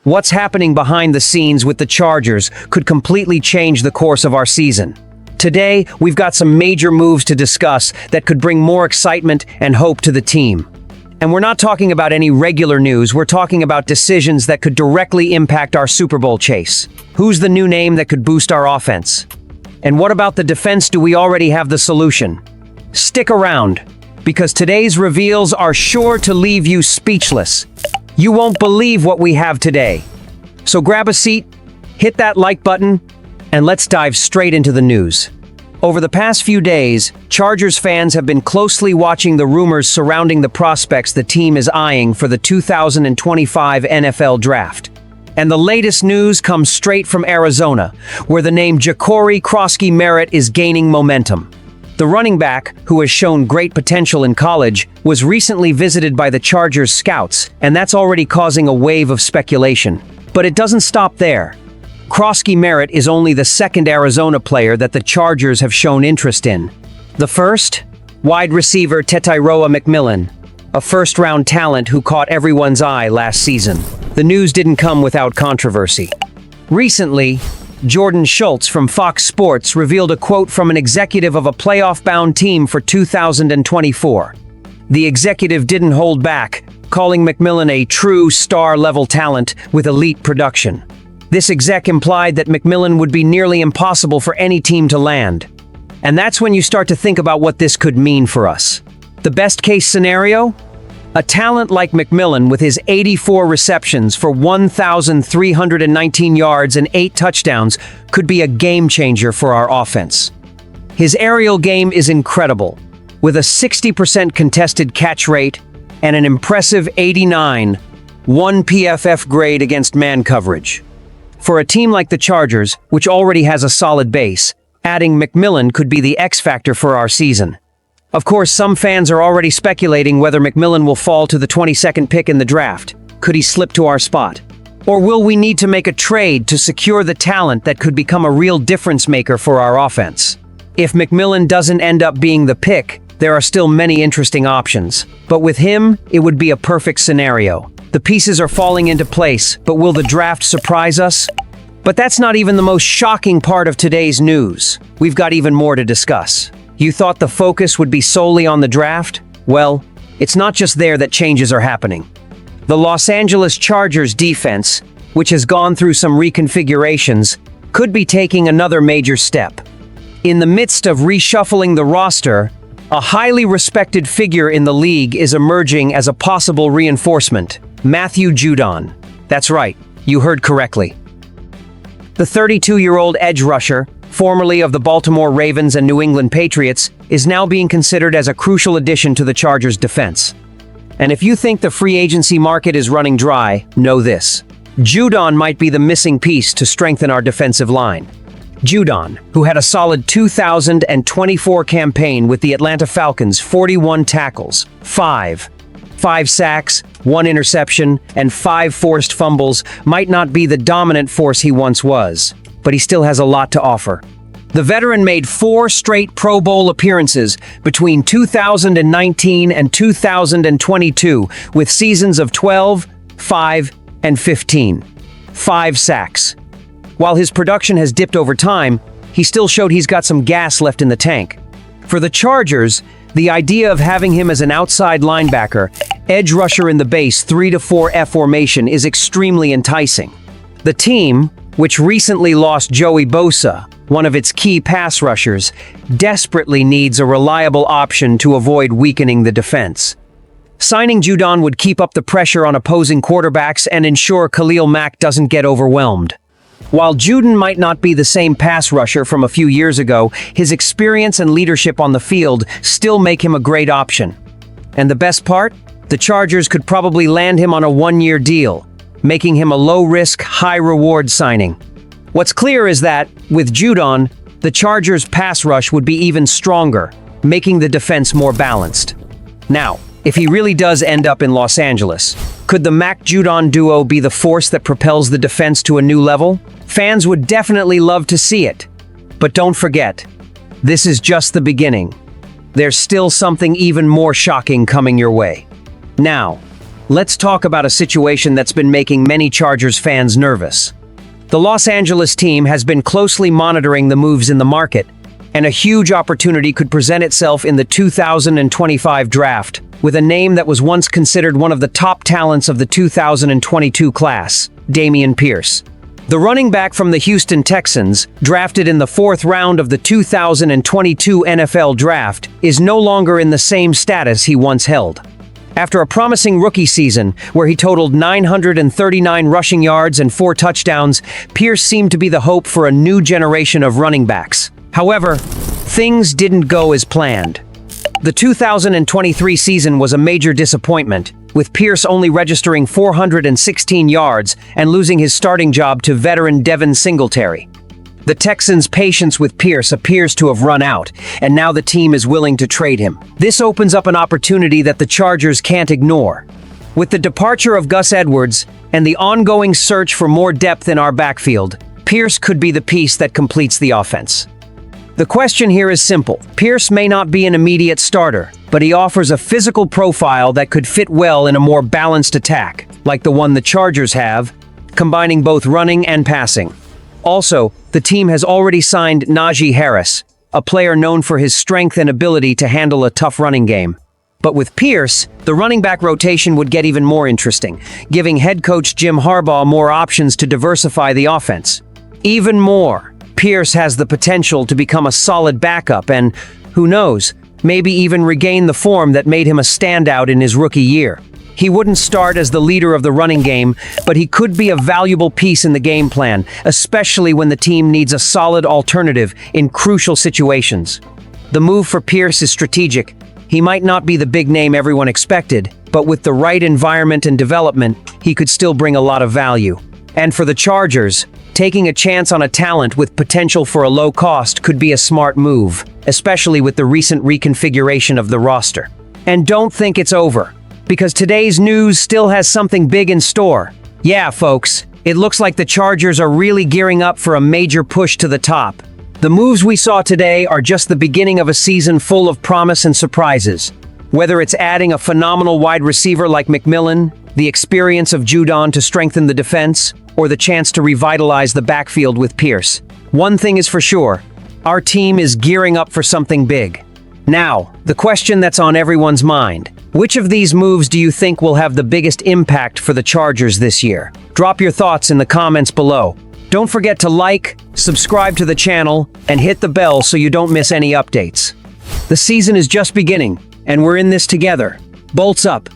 What's happening behind the scenes with the Chargers could completely change the course of our season. Today, we've got some major moves to discuss that could bring more excitement and hope to the team. And we're not talking about any regular news, we're talking about decisions that could directly impact our Super Bowl chase. Who's the new name that could boost our offense? And what about the defense? Do we already have the solution? Stick around, because today's reveals are sure to leave you speechless. You won't believe what we have today. So grab a seat, hit that like button, and let's dive straight into the news. Over the past few days, Chargers fans have been closely watching the rumors surrounding the prospects the team is eyeing for the 2025 NFL Draft. And the latest news comes straight from Arizona, where the name Ja'Cory Krosky-Merritt is gaining momentum. The running back, who has shown great potential in college, was recently visited by the Chargers scouts, and that's already causing a wave of speculation. But it doesn't stop there. Krosky-Merritt is only the second Arizona player that the Chargers have shown interest in. The first? Wide receiver Tetairoa McMillan, a first-round talent who caught everyone's eye last season. The news didn't come without controversy. Recently, Jordan Schultz from Fox Sports revealed a quote from an executive of a playoff-bound team for 2024. The executive didn't hold back, calling McMillan a true star-level talent with elite production. This exec implied that McMillan would be nearly impossible for any team to land. And that's when you start to think about what this could mean for us. The best-case scenario? A talent like McMillan with his 84 receptions for 1,319 yards and 8 touchdowns could be a game-changer for our offense. His aerial game is incredible, with a 60% contested catch rate and an impressive 89, 1 PFF grade against man coverage. For a team like the Chargers, which already has a solid base, adding McMillan could be the X factor for our season. Of course, some fans are already speculating whether McMillan will fall to the 22nd pick in the draft. Could he slip to our spot? Or will we need to make a trade to secure the talent that could become a real difference maker for our offense? If McMillan doesn't end up being the pick, there are still many interesting options. But with him, it would be a perfect scenario. The pieces are falling into place, but will the draft surprise us? But that's not even the most shocking part of today's news. We've got even more to discuss. You thought the focus would be solely on the draft? Well, it's not just there that changes are happening. The Los Angeles Chargers defense, which has gone through some reconfigurations, could be taking another major step. In the midst of reshuffling the roster, a highly respected figure in the league is emerging as a possible reinforcement: Matthew Judon. That's right, you heard correctly. The 32-year-old edge rusher, formerly of the Baltimore Ravens and New England Patriots, is now being considered as a crucial addition to the Chargers' defense. And if you think the free agency market is running dry, know this: Judon might be the missing piece to strengthen our defensive line. Judon, who had a solid 2024 campaign with the Atlanta Falcons, 41 tackles, 5 sacks, 1 interception, and 5 forced fumbles, might not be the dominant force he once was, but he still has a lot to offer. The veteran made 4 straight Pro Bowl appearances between 2019 and 2022, with seasons of 12, 5, and 15. 5 sacks. While his production has dipped over time, he still showed he's got some gas left in the tank. For the Chargers, the idea of having him as an outside linebacker, edge rusher in the base 3-4 formation is extremely enticing. The team, which recently lost Joey Bosa, one of its key pass rushers, desperately needs a reliable option to avoid weakening the defense. Signing Judon would keep up the pressure on opposing quarterbacks and ensure Khalil Mack doesn't get overwhelmed. While Judon might not be the same pass rusher from a few years ago, his experience and leadership on the field still make him a great option. And the best part? The Chargers could probably land him on a 1-year deal, making him a low-risk, high-reward signing. What's clear is that, with Judon, the Chargers' pass rush would be even stronger, making the defense more balanced. Now, if he really does end up in Los Angeles, could the Mack-Judon duo be the force that propels the defense to a new level? Fans would definitely love to see it. But don't forget, this is just the beginning. There's still something even more shocking coming your way. Now, let's talk about a situation that's been making many Chargers fans nervous. The Los Angeles team has been closely monitoring the moves in the market, and a huge opportunity could present itself in the 2025 draft, with a name that was once considered one of the top talents of the 2022 class, Dameon Pierce. The running back from the Houston Texans, drafted in the 4th round of the 2022 NFL Draft, is no longer in the same status he once held. After a promising rookie season, where he totaled 939 rushing yards and 4 touchdowns, Pierce seemed to be the hope for a new generation of running backs. However, things didn't go as planned. The 2023 season was a major disappointment, with Pierce only registering 416 yards and losing his starting job to veteran Devin Singletary. The Texans' patience with Pierce appears to have run out, and now the team is willing to trade him. This opens up an opportunity that the Chargers can't ignore. With the departure of Gus Edwards and the ongoing search for more depth in our backfield, Pierce could be the piece that completes the offense. The question here is simple. Pierce may not be an immediate starter, but he offers a physical profile that could fit well in a more balanced attack, like the one the Chargers have, combining both running and passing. Also, the team has already signed Najee Harris, a player known for his strength and ability to handle a tough running game. But with Pierce, the running back rotation would get even more interesting, giving head coach Jim Harbaugh more options to diversify the offense. Even more, Pierce has the potential to become a solid backup and, who knows, maybe even regain the form that made him a standout in his rookie year. He wouldn't start as the leader of the running game, but he could be a valuable piece in the game plan, especially when the team needs a solid alternative in crucial situations. The move for Pierce is strategic. He might not be the big name everyone expected, but with the right environment and development, he could still bring a lot of value. And for the Chargers, taking a chance on a talent with potential for a low cost could be a smart move, especially with the recent reconfiguration of the roster. And don't think it's over, because today's news still has something big in store. Yeah, folks, it looks like the Chargers are really gearing up for a major push to the top. The moves we saw today are just the beginning of a season full of promise and surprises. Whether it's adding a phenomenal wide receiver like McMillan, the experience of Judon to strengthen the defense, or the chance to revitalize the backfield with Pierce, one thing is for sure, our team is gearing up for something big. Now, the question that's on everyone's mind: which of these moves do you think will have the biggest impact for the Chargers this year? Drop your thoughts in the comments below. Don't forget to like, subscribe to the channel, and hit the bell so you don't miss any updates. The season is just beginning, and we're in this together. Bolts up!